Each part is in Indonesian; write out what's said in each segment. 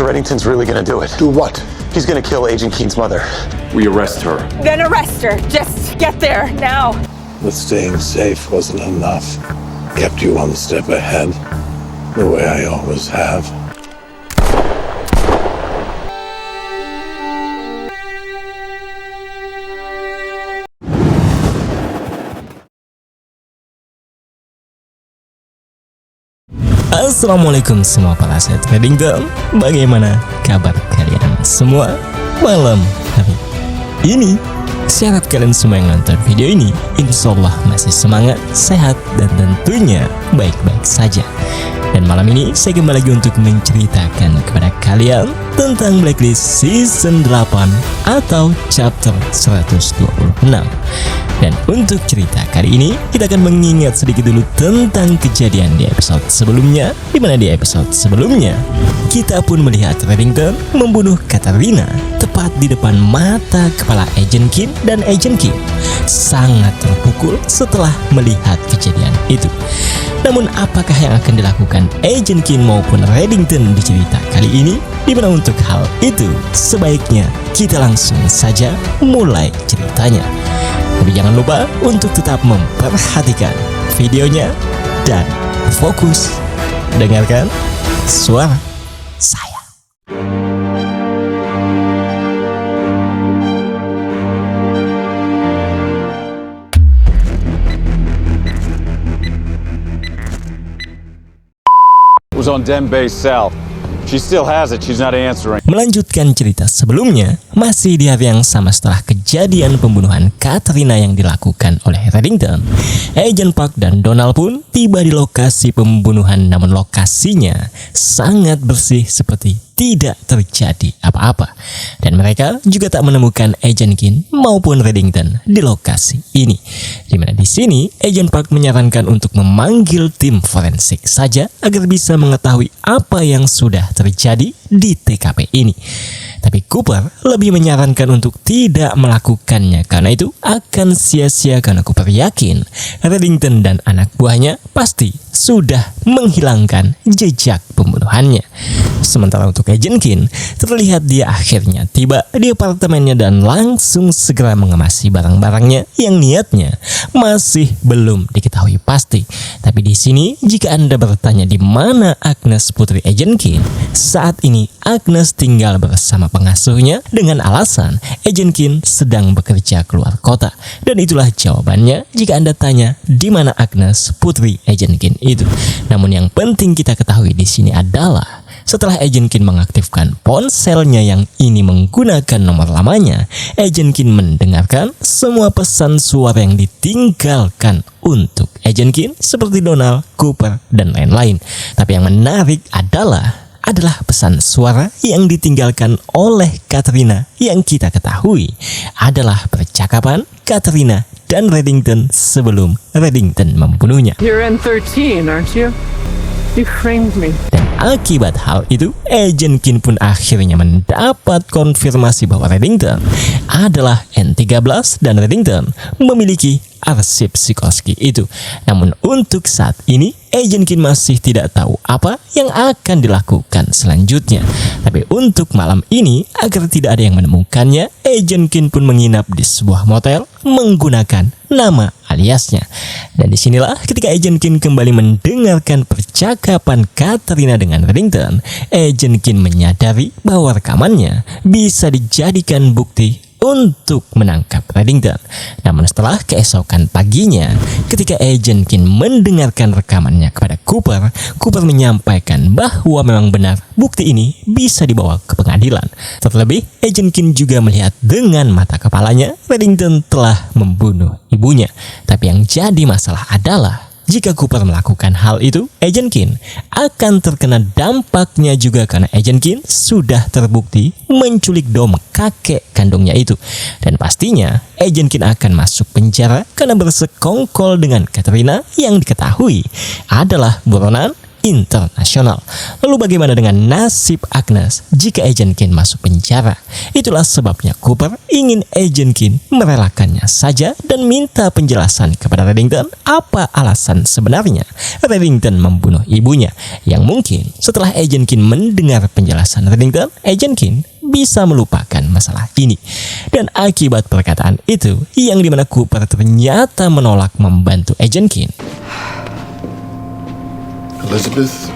Mr. Reddington's really gonna do it. Do what? He's gonna kill Agent Keen's mother. We arrest her. Then arrest her. Just get there, now. But staying safe wasn't enough. Kept you one step ahead, the way I always have. Assalamualaikum semua para set Reddington. Bagaimana kabar kalian semua malam hari ini? Saya harap kalian semua yang nonton video ini insyaallah masih semangat, sehat, dan tentunya baik-baik saja. Dan malam ini saya kembali lagi untuk menceritakan kepada kalian tentang Blacklist Season 8 atau Chapter 126. Dan untuk cerita kali ini, kita akan mengingat sedikit dulu tentang kejadian di episode sebelumnya, di mana di episode sebelumnya kita pun melihat Reddington membunuh Katarina tepat di depan mata kepala Agent Keen, dan Agent Keen sangat terpukul setelah melihat kejadian itu. Namun apakah yang akan dilakukan Agent Keen maupun Reddington di cerita kali ini? Di mana untuk hal itu sebaiknya kita langsung saja mulai ceritanya. Tapi jangan lupa untuk tetap memperhatikan videonya dan fokus dengarkan suara saya. Was on Denbei South. She still has it. She's not answering. Melanjutkan cerita sebelumnya, masih di hari yang sama setelah kejadian pembunuhan Katarina yang dilakukan oleh Reddington, Agent Park dan Donald pun tiba di lokasi pembunuhan, namun lokasinya sangat bersih seperti tidak terjadi apa-apa. Dan mereka juga tak menemukan Agent Keen maupun Reddington di lokasi ini. Dimana di sini Agent Park menyarankan untuk memanggil tim forensik saja agar bisa mengetahui apa yang sudah terjadi di TKP ini. Tapi Cooper lebih menyarankan untuk tidak melakukannya karena itu akan sia-sia, karena Cooper yakin Reddington dan anak buahnya pasti sudah menghilangkan jejak pembunuhannya. Sementara untuk Agent Keen, terlihat dia akhirnya tiba di apartemennya dan langsung segera mengemasi barang-barangnya yang niatnya masih belum diketahui pasti. Tapi di sini jika Anda bertanya di mana Agnes, putri Agent Keen, saat ini Agnes tinggal bersama pengasuhnya dengan alasan Agent Keen sedang bekerja keluar kota. Dan itulah jawabannya jika Anda tanya di mana Agnes, putri Agent Keen itu. Namun yang penting kita ketahui di sini adalah setelah Agent Keen mengaktifkan ponselnya yang ini menggunakan nomor lamanya, Agent Keen mendengarkan semua pesan suara yang ditinggalkan untuk Agent Keen seperti Donald, Cooper, dan lain-lain. Tapi yang menarik adalah pesan suara yang ditinggalkan oleh Katarina yang kita ketahui adalah percakapan Katarina dan Reddington sebelum Reddington membunuhnya. You're N13, aren't you? You framed me. Dan akibat hal itu, Agent Keen pun akhirnya mendapat konfirmasi bahwa Reddington adalah N13 dan Reddington memiliki arsip Sikorsky itu. Namun untuk saat ini, Agent Keen masih tidak tahu apa yang akan dilakukan selanjutnya. Tapi untuk malam ini, agar tidak ada yang menemukannya, Agent Keen pun menginap di sebuah motel menggunakan nama aliasnya. Dan disinilah ketika Agent Keen kembali mendengarkan percakapan Katarina dengan Reddington, Agent Keen menyadari bahwa rekamannya bisa dijadikan bukti untuk menangkap Reddington. Namun setelah keesokan paginya, ketika Agent Keen mendengarkan rekamannya kepada Cooper, Cooper menyampaikan bahwa memang benar bukti ini bisa dibawa ke pengadilan. Terlebih, Agent Keen juga melihat dengan mata kepalanya Reddington telah membunuh ibunya. Tapi yang jadi masalah adalah jika Cooper melakukan hal itu, Agent Keen akan terkena dampaknya juga karena Agent Keen sudah terbukti menculik Dom, kakek kandungnya itu. Dan pastinya Agent Keen akan masuk penjara karena bersekongkol dengan Katarina yang diketahui adalah buronan internasional. Lalu bagaimana dengan nasib Agnes jika Agent Keen masuk penjara? Itulah sebabnya Cooper ingin Agent Keen merelakannya saja dan minta penjelasan kepada Reddington apa alasan sebenarnya Reddington membunuh ibunya. Yang mungkin setelah Agent Keen mendengar penjelasan Reddington, Agent Keen bisa melupakan masalah ini. Dan akibat perkataan itu, yang dimana Cooper ternyata menolak membantu Agent Keen, Elizabeth?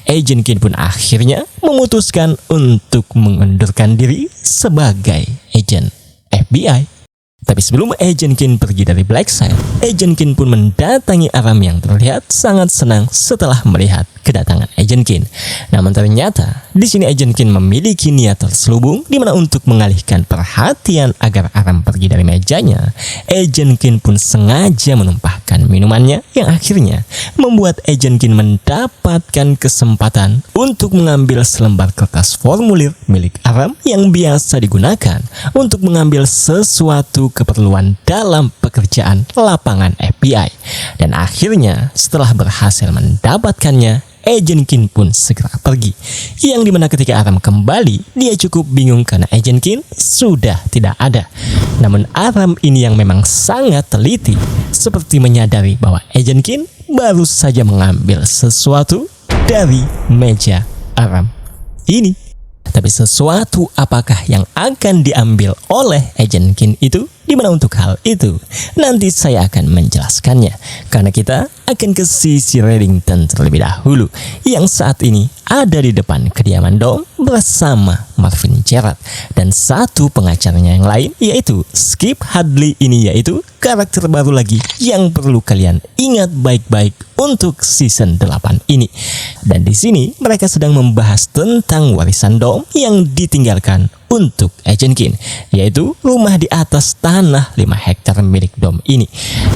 Agent Keen pun akhirnya memutuskan untuk mengundurkan diri sebagai agent FBI. Tapi sebelum Agent Keen pergi dari Blackside, Agent Keen pun mendatangi Aram yang terlihat sangat senang setelah melihat kedatangan Agent Keen. Namun ternyata di sini Agent Keen memiliki niat terselubung, di mana untuk mengalihkan perhatian agar Aram pergi dari mejanya, Agent Keen pun sengaja menumpahkan minumannya, yang akhirnya membuat Agent Keen mendapatkan kesempatan untuk mengambil selembar kertas formulir milik Aram yang biasa digunakan untuk mengambil sesuatu keperluan dalam pekerjaan lapangan FBI. Dan akhirnya setelah berhasil mendapatkannya, Agent Keen pun segera pergi. Yang dimana ketika Aram kembali, dia cukup bingung karena Agent Keen sudah tidak ada. Namun Aram ini yang memang sangat teliti, seperti menyadari bahwa Agent Keen baru saja mengambil sesuatu dari meja Aram ini. Tapi sesuatu apakah yang akan diambil oleh Agent Keen itu? Di mana untuk hal itu nanti saya akan menjelaskannya, karena kita akan ke sisi Reddington terlebih dahulu, yang saat ini ada di depan kediaman Dom bersama Marvin Gerard dan satu pengacaranya yang lain, yaitu Skip Hadley. Ini yaitu karakter baru lagi yang perlu kalian ingat baik-baik untuk season 8 ini. Dan di sini mereka sedang membahas tentang warisan Dom yang ditinggalkan untuk Agent Keen, yaitu rumah di atas tanah 5 hektar milik Dom ini.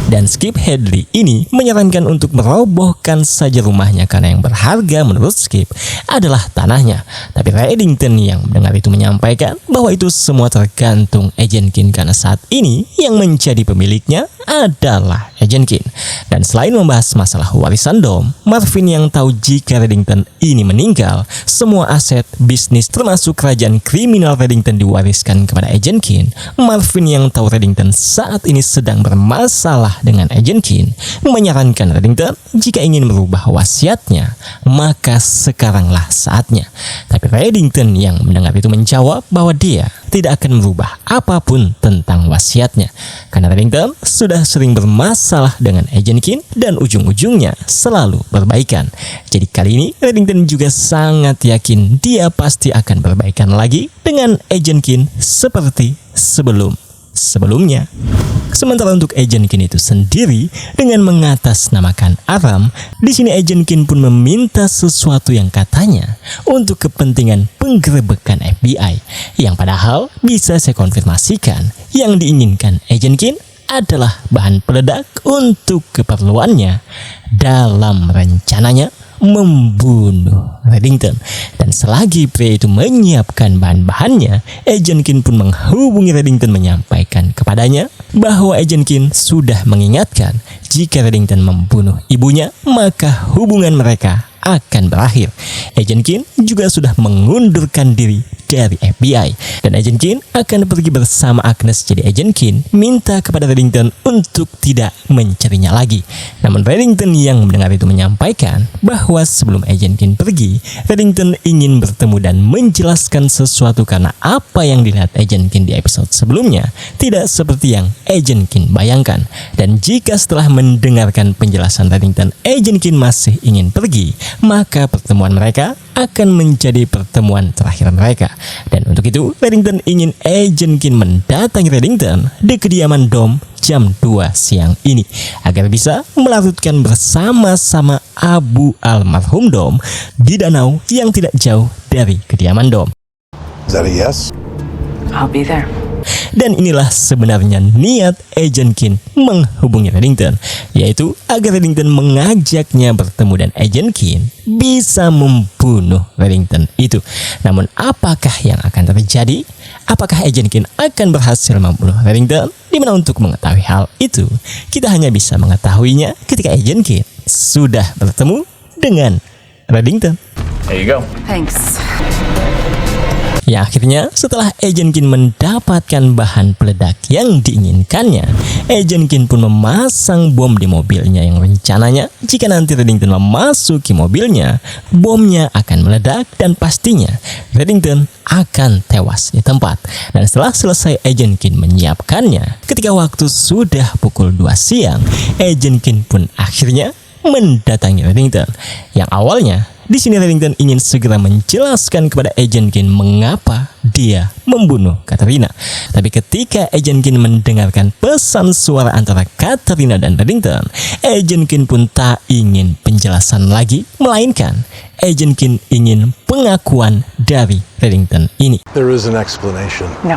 Dan Skip Hadley ini menyarankan untuk merobohkan saja rumahnya karena yang berharga menurut Skip adalah tanahnya. Tapi Reddington yang mendengar itu menyampaikan bahwa itu semua tergantung Agent Keen, karena saat ini yang menjadi pemiliknya adalah Agent Keen. Dan selain membahas masalah warisan Dom, Marvin yang tahu jika Reddington ini meninggal, semua aset bisnis termasuk kerajaan kriminal Reddington diwariskan kepada Agent Keen. Marvin yang tahu Reddington saat ini sedang bermasalah dengan Agent Keen menyarankan Reddington jika ingin merubah wasiatnya, maka sekaranglah saatnya. Tapi Reddington yang mendengar itu menjawab bahwa dia tidak akan merubah apapun tentang wasiatnya, karena Reddington sudah sering bermasalah dengan Agent Keen dan ujung-ujungnya selalu berbaikan. Jadi kali ini Reddington juga sangat yakin dia pasti akan berbaikan lagi dengan Agent Keen seperti sebelumnya. Sementara untuk Agent Keen itu sendiri, dengan mengatasnamakan Aram, di sini Agent Keen pun meminta sesuatu yang katanya untuk kepentingan penggerebekan FBI, yang padahal bisa saya konfirmasikan yang diinginkan Agent Keen adalah bahan peledak untuk keperluannya dalam rencananya membunuh Reddington. Dan selagi pria itu menyiapkan bahan-bahannya, Agent Keen pun menghubungi Reddington menyampaikan kepadanya bahwa Agent Keen sudah mengingatkan jika Reddington membunuh ibunya, maka hubungan mereka akan berakhir. Agent Keen juga sudah mengundurkan diri dari FBI dan Agent Keen akan pergi bersama Agnes. Jadi Agent Keen minta kepada Reddington untuk tidak mencarinya lagi. Namun Reddington yang mendengar itu menyampaikan bahwa sebelum Agent Keen pergi, Reddington ingin bertemu dan menjelaskan sesuatu, karena apa yang dilihat Agent Keen di episode sebelumnya tidak seperti yang Agent Keen bayangkan. Dan jika setelah mendengarkan penjelasan Reddington Agent Keen masih ingin pergi, maka pertemuan mereka akan menjadi pertemuan terakhir mereka. Dan untuk itu Reddington ingin Agent Keen mendatangi Reddington di kediaman Dom jam 2 siang ini agar bisa melarutkan bersama-sama abu almarhum Dom di danau yang tidak jauh dari kediaman Dom. Is that a yes? I'll be there. Dan inilah sebenarnya niat Agent Keen menghubungi Reddington, yaitu agar Reddington mengajaknya bertemu dan Agent Keen bisa membunuh Reddington itu. Namun apakah yang akan terjadi? Apakah Agent Keen akan berhasil membunuh Reddington? Dimana untuk mengetahui hal itu, kita hanya bisa mengetahuinya ketika Agent Keen sudah bertemu dengan Reddington. There you go. Thanks. Ya akhirnya setelah Agent Keen mendapatkan bahan peledak yang diinginkannya, Agent Keen pun memasang bom di mobilnya yang rencananya jika nanti Reddington memasuki mobilnya, bomnya akan meledak dan pastinya Reddington akan tewas di tempat. Dan setelah selesai Agent Keen menyiapkannya, ketika waktu sudah pukul 2 siang, Agent Keen pun akhirnya mendatangi Reddington. Yang awalnya di sini Reddington ingin segera menjelaskan kepada Agent Keen mengapa dia membunuh Katerina. Tapi ketika Agent Keen mendengarkan pesan suara antara Katerina dan Reddington, Agent Keen pun tak ingin penjelasan lagi, melainkan Agent Keen ingin pengakuan dari Reddington ini. There is an explanation. No,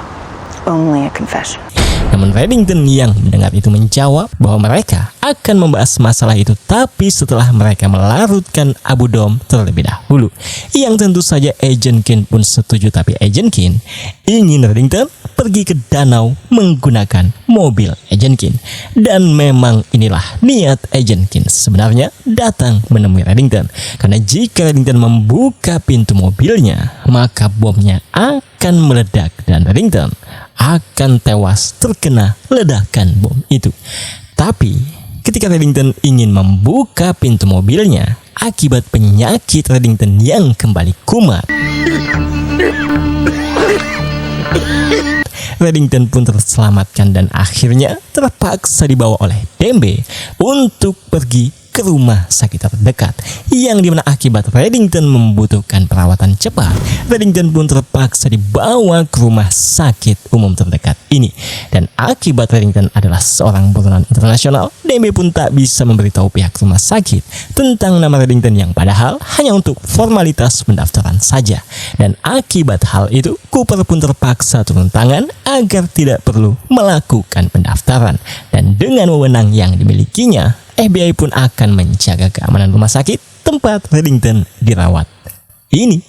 only a confession. Namun Reddington yang mendengar itu menjawab bahwa mereka akan membahas masalah itu tapi setelah mereka melarutkan Abu Dom terlebih dahulu. Yang tentu saja Agent Keen pun setuju, tapi Agent Keen ingin Reddington pergi ke danau menggunakan mobil Agent Keen. Dan memang inilah niat Agent Keen sebenarnya datang menemui Reddington. Karena jika Reddington membuka pintu mobilnya, maka bomnya akan meledak dan Reddington akan tewas terkena ledakan bom itu. Tapi ketika Reddington ingin membuka pintu mobilnya, akibat penyakit Reddington yang kembali kumat, Reddington pun terselamatkan dan akhirnya terpaksa dibawa oleh Dembe untuk pergi ke rumah sakit terdekat, yang dimana akibat Reddington membutuhkan perawatan cepat, Reddington pun terpaksa dibawa ke rumah sakit umum terdekat ini. Dan akibat Reddington adalah seorang buronan internasional, Dembe pun tak bisa memberitahu pihak rumah sakit tentang nama Reddington yang padahal hanya untuk formalitas pendaftaran saja. Dan akibat hal itu, Cooper pun terpaksa turun tangan agar tidak perlu melakukan pendaftaran. Dan dengan wewenang yang dimilikinya, FBI pun akan menjaga keamanan rumah sakit tempat Reddington dirawat ini.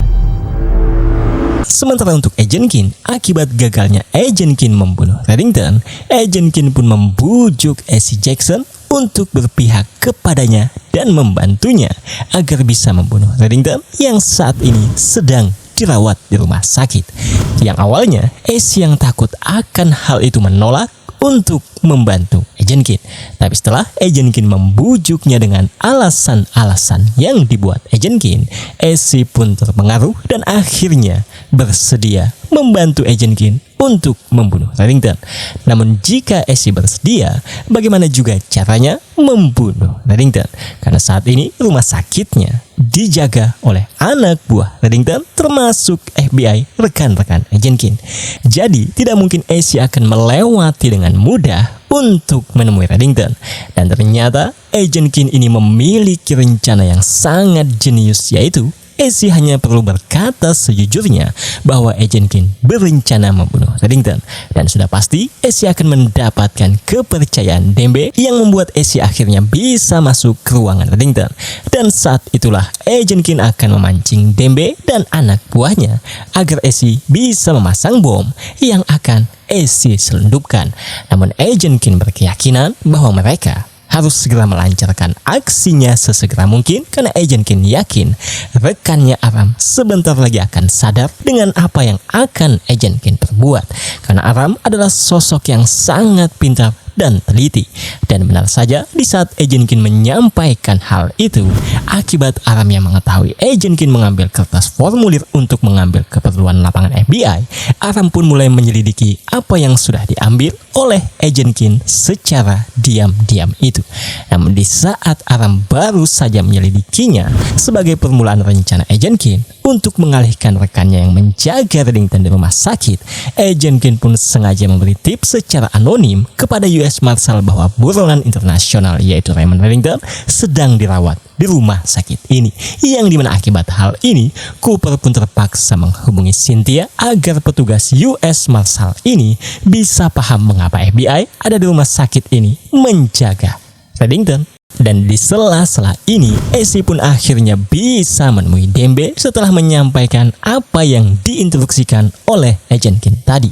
Sementara untuk Agent Keen, akibat gagalnya Agent Keen membunuh Reddington, Agent Keen pun membujuk Essie Jackson untuk berpihak kepadanya dan membantunya agar bisa membunuh Reddington yang saat ini sedang dirawat di rumah sakit. Yang awalnya Essie yang takut akan hal itu menolak untuk membantu Agent Keen. Tapi setelah Agent Keen membujuknya dengan alasan-alasan yang dibuat Agent Keen, Essie pun terpengaruh dan akhirnya bersedia membantu Agent Keen untuk membunuh Reddington. Namun jika Essie bersedia, bagaimana juga caranya membunuh Reddington? Karena saat ini rumah sakitnya dijaga oleh anak buah Reddington termasuk FBI, rekan-rekan Agent Keen. Jadi tidak mungkin Essie akan melewati dengan mudah untuk menemui Reddington. Dan ternyata Agent Keen ini memiliki rencana yang sangat jenius, yaitu Essie hanya perlu berkata sejujurnya bahwa Agent Keen berencana membunuh Reddington. Dan sudah pasti Essie akan mendapatkan kepercayaan Dembe yang membuat Essie akhirnya bisa masuk ke ruangan Reddington. Dan saat itulah Agent Keen akan memancing Dembe dan anak buahnya agar Essie bisa memasang bom yang akan Essie selundupkan. Namun Agent Keen berkeyakinan bahwa mereka harus segera melancarkan aksinya sesegera mungkin karena Agent Keen yakin rekannya Aram sebentar lagi akan sadar dengan apa yang akan Agent Keen perbuat. Karena Aram adalah sosok yang sangat pintar dan teliti. Dan benar saja di saat Agent Keen menyampaikan hal itu, akibat Aram yang mengetahui Agent Keen mengambil kertas formulir untuk mengambil keperluan lapangan FBI, Aram pun mulai menyelidiki apa yang sudah diambil oleh Agent Keen secara diam-diam itu. Namun di saat Aram baru saja menyelidikinya sebagai permulaan rencana Agent Keen untuk mengalihkan rekannya yang menjaga Reddington di rumah sakit, Agent Keen pun sengaja memberi tips secara anonim kepada US Marshal bahwa buronan internasional yaitu Raymond Reddington sedang dirawat di rumah sakit ini. Yang dimana akibat hal ini, Cooper pun terpaksa menghubungi Cynthia agar petugas US Marshal ini bisa paham mengapa FBI ada di rumah sakit ini menjaga Reddington. Dan di sela-sela ini, Essie pun akhirnya bisa menemui Dembe setelah menyampaikan apa yang diinstruksikan oleh Agent Keen tadi.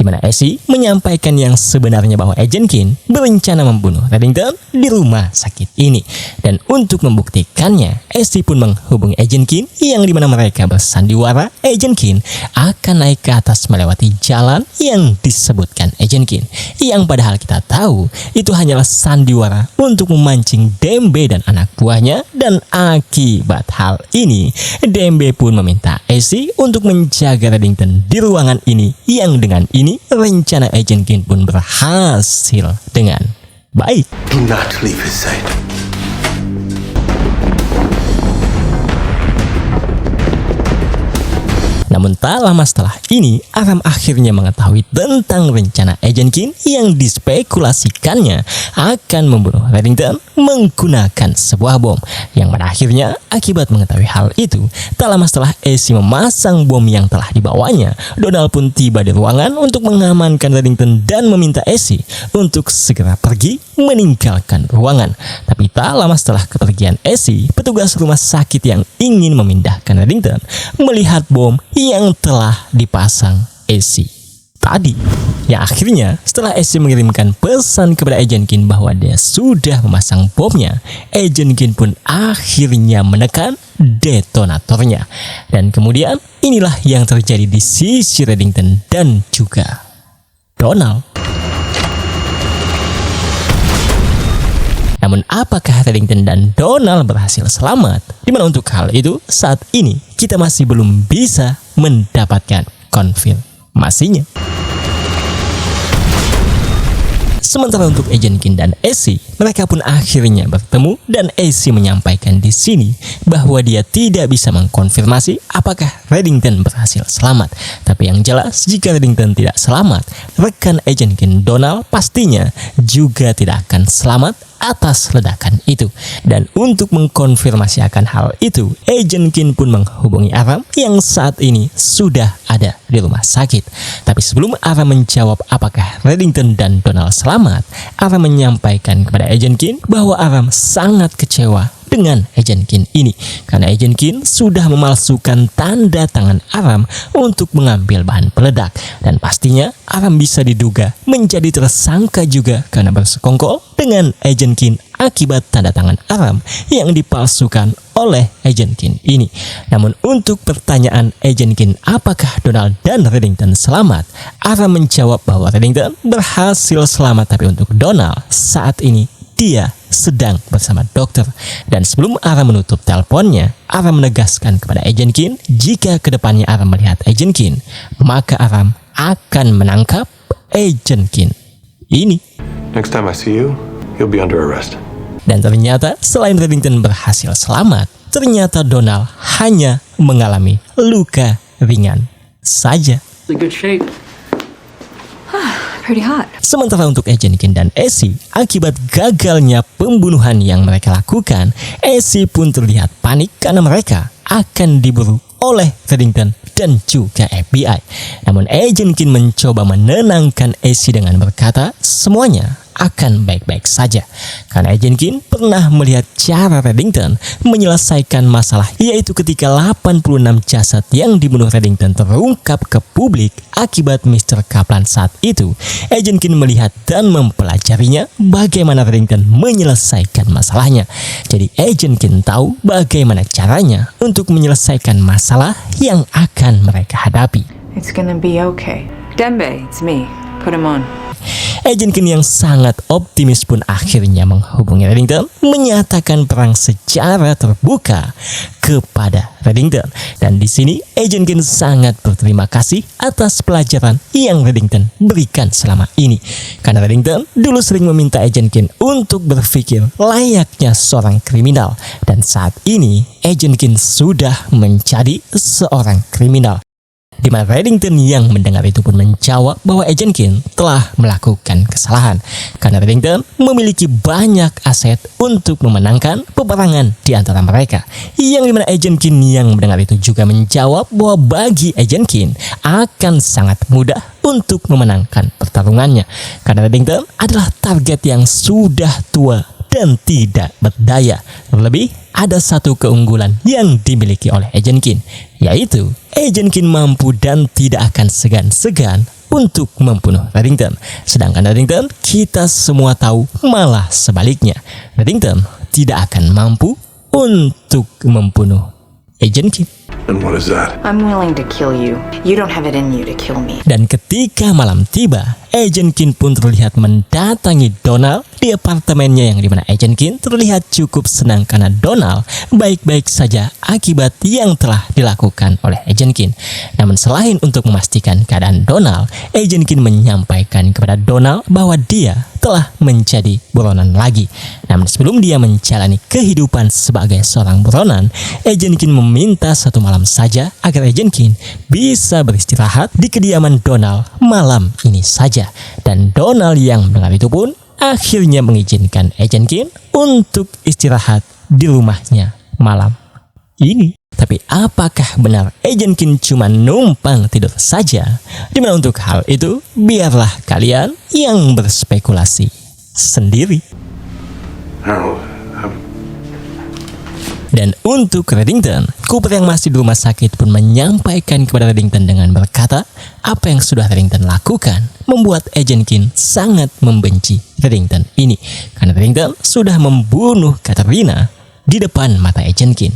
di mana Essie menyampaikan yang sebenarnya bahwa Agent Keane berencana membunuh Reddington di rumah sakit ini. Dan untuk membuktikannya, Essie pun menghubungi Agent Keane yang dimana mereka bersandiwara Agent Keane akan naik ke atas melewati jalan yang disebutkan Agent Keane, yang padahal kita tahu itu hanyalah sandiwara untuk memancing Dembe dan anak buahnya. Dan akibat hal ini, Dembe pun meminta Essie untuk menjaga Reddington di ruangan ini, yang dengan ini rencana Agent Keane pun berhasil dengan baik. Do not leave his side. Namun tak lama setelah ini, Aram akhirnya mengetahui tentang rencana Agent Keane yang dispekulasikannya akan membunuh Reddington menggunakan sebuah bom. Yang pada akhirnya, akibat mengetahui hal itu, tak lama setelah Essie memasang bom yang telah dibawanya, Donald pun tiba di ruangan untuk mengamankan Reddington dan meminta Essie untuk segera pergi meninggalkan ruangan. Tapi tak lama setelah kepergian Essie, petugas rumah sakit yang ingin memindahkan Reddington melihat bom yang telah dipasang Essie tadi. Ya akhirnya setelah Essie mengirimkan pesan kepada Agent Keane bahwa dia sudah memasang bomnya, Agent Keane pun akhirnya menekan detonatornya. Dan kemudian inilah yang terjadi di sisi Reddington dan juga Donald. Namun apakah Reddington dan Donald berhasil selamat? Dimana untuk hal itu saat ini kita masih belum bisa mendapatkan konfirmasinya. Sementara untuk Agent Keane dan Essie, mereka pun akhirnya bertemu dan Essie menyampaikan di sini bahwa dia tidak bisa mengkonfirmasi apakah Reddington berhasil selamat. Tapi yang jelas jika Reddington tidak selamat, rekan Agent Keane Donald pastinya juga tidak akan selamat atas ledakan itu. Dan untuk mengkonfirmasi akan hal itu, Agent Keane pun menghubungi Aram yang saat ini sudah ada di rumah sakit. Tapi sebelum Aram menjawab apakah Reddington dan Donald selamat, Aram menyampaikan kepada Agent Keane bahwa Aram sangat kecewa dengan Agent Keane ini karena Agent Keane sudah memalsukan tanda tangan Aram untuk mengambil bahan peledak. Dan pastinya Aram bisa diduga menjadi tersangka juga karena bersekongkol dengan Agent Keane akibat tanda tangan Aram yang dipalsukan oleh Agent Keane ini. Namun untuk pertanyaan Agent Keane apakah Donald dan Reddington selamat, Aram menjawab bahwa Reddington berhasil selamat, tapi untuk Donald saat ini dia sedang bersama dokter. Dan sebelum Aram menutup teleponnya, Aram menegaskan kepada Agent Keane jika kedepannya Aram melihat Agent Keane, maka Aram akan menangkap Agent Keane ini. Next time I see you, you'll be under arrest. Dan ternyata selain Reddington berhasil selamat, ternyata Donald hanya mengalami luka ringan saja. Good shape. Pretty hot. Sementara untuk Agent Keane dan Essie, akibat gagalnya pembunuhan yang mereka lakukan, Essie pun terlihat panik karena mereka akan diburu oleh Reddington dan juga FBI. Namun Agent Keane mencoba menenangkan Essie dengan berkata semuanya akan baik-baik saja. Karena Agent Keane pernah melihat cara Reddington menyelesaikan masalah, yaitu ketika 86 jasad yang dibunuh Reddington terungkap ke publik akibat Mr. Kaplan saat itu. Agent Keane melihat dan mempelajarinya bagaimana Reddington menyelesaikan masalahnya. Jadi Agent Keane tahu bagaimana caranya untuk menyelesaikan masalah yang akan mereka hadapi. It's gonna be okay. Dembe, it's me. Put him on. Agent Keane yang sangat optimis pun akhirnya menghubungi Reddington, menyatakan perang secara terbuka kepada Reddington. Dan di sini Agent Keane sangat berterima kasih atas pelajaran yang Reddington berikan selama ini. Karena Reddington dulu sering meminta Agent Keane untuk berpikir layaknya seorang kriminal. Dan saat ini Agent Keane sudah menjadi seorang kriminal. Di mana Reddington yang mendengar itu pun menjawab bahwa Agent Keane telah melakukan kesalahan karena Reddington memiliki banyak aset untuk memenangkan peperangan di antara mereka. Yang dimana Agent Keane yang mendengar itu juga menjawab bahwa bagi Agent Keane akan sangat mudah untuk memenangkan pertarungannya karena Reddington adalah target yang sudah tua dan tidak berdaya. Terlebih ada satu keunggulan yang dimiliki oleh Agent Keane, yaitu Agent Keane mampu dan tidak akan segan-segan untuk membunuh Reddington. Sedangkan Reddington, kita semua tahu malah sebaliknya. Reddington tidak akan mampu untuk membunuh Agent Kim. And what is that? I'm willing to kill you. You don't have it in you to kill me. Dan ketika malam tiba, Agent Kim pun terlihat mendatangi Donald di apartemennya, yang dimana Agent Kim terlihat cukup senang karena Donald baik-baik saja akibat yang telah dilakukan oleh Agent Kim. Namun selain untuk memastikan keadaan Donald, Agent Kim menyampaikan kepada Donald bahwa dia telah menjadi buronan lagi. Namun sebelum dia menjalani kehidupan sebagai seorang buronan, Agent Kim meminta satu malam saja agar Agent Kim bisa beristirahat di kediaman Donald malam ini saja. Dan Donald yang mendengar itu pun akhirnya mengizinkan Agent Kim untuk istirahat di rumahnya malam ini. Tapi apakah benar Agent Kim cuma numpang tidur saja? Dimana untuk hal itu, biarlah kalian yang berspekulasi sendiri. Harold, Dan untuk Reddington, Cooper yang masih di rumah sakit pun menyampaikan kepada Reddington dengan berkata, apa yang sudah Reddington lakukan membuat Agent Kim sangat membenci Reddington ini. Karena Reddington sudah membunuh Katerina di depan mata Agent Kim.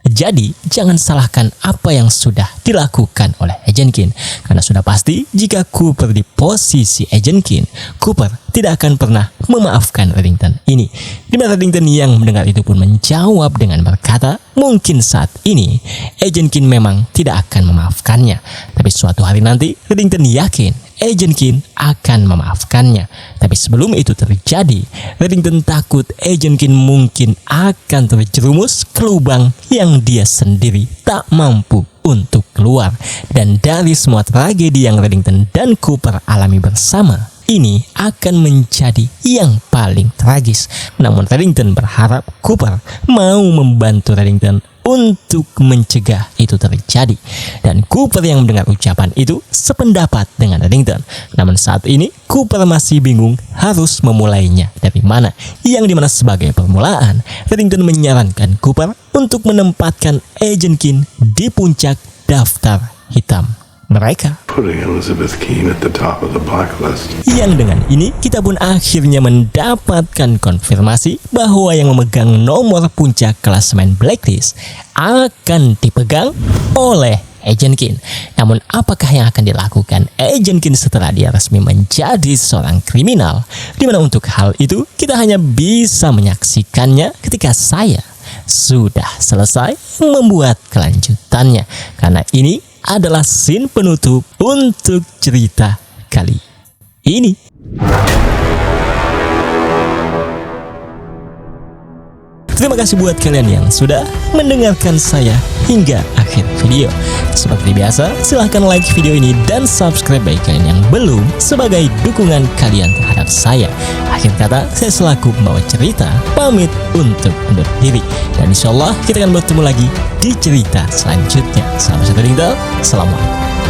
Jadi, jangan salahkan apa yang sudah dilakukan oleh Agent Kim. Karena sudah pasti jika Cooper di posisi Agent Kim, Cooper tidak akan pernah memaafkan Reddington ini. Dimana Reddington yang mendengar itu pun menjawab dengan berkata, mungkin saat ini Agent Kim memang tidak akan memaafkannya. Tapi suatu hari nanti Reddington yakin Agent Kim akan memaafkannya. Tapi sebelum itu terjadi, Reddington takut Agent Kim mungkin akan terjerumus ke lubang yang dia sendiri tak mampu untuk keluar. Dan dari semua tragedi yang Reddington dan Cooper alami bersama, ini akan menjadi yang paling tragis. Namun Reddington berharap Cooper mau membantu Reddington untuk mencegah itu terjadi. Dan Cooper yang mendengar ucapan itu sependapat dengan Reddington. Namun saat ini Cooper masih bingung harus memulainya dari mana. Yang dimana sebagai permulaan, Reddington menyarankan Cooper untuk menempatkan Agent Kim di puncak daftar hitam mereka. putting Elizabeth Keene at the top of the blacklist. Yang dengan ini kita pun akhirnya mendapatkan konfirmasi bahwa yang memegang nomor puncak klasemen blacklist akan dipegang oleh Agent Kim. Namun apakah yang akan dilakukan Agent Kim setelah dia resmi menjadi seorang kriminal? Dimana untuk hal itu kita hanya bisa menyaksikannya ketika saya sudah selesai membuat kelanjutannya. Karena ini adalah scene penutup untuk cerita kali ini. Terima kasih buat kalian yang sudah mendengarkan saya hingga akhir video. Seperti biasa, silahkan like video ini dan subscribe bagi kalian yang belum sebagai dukungan kalian terhadap saya. Akhir kata, saya selaku pembawa cerita pamit untuk undur diri. Dan insya Allah kita akan bertemu lagi di cerita selanjutnya. Salam satu tinggal, assalamualaikum.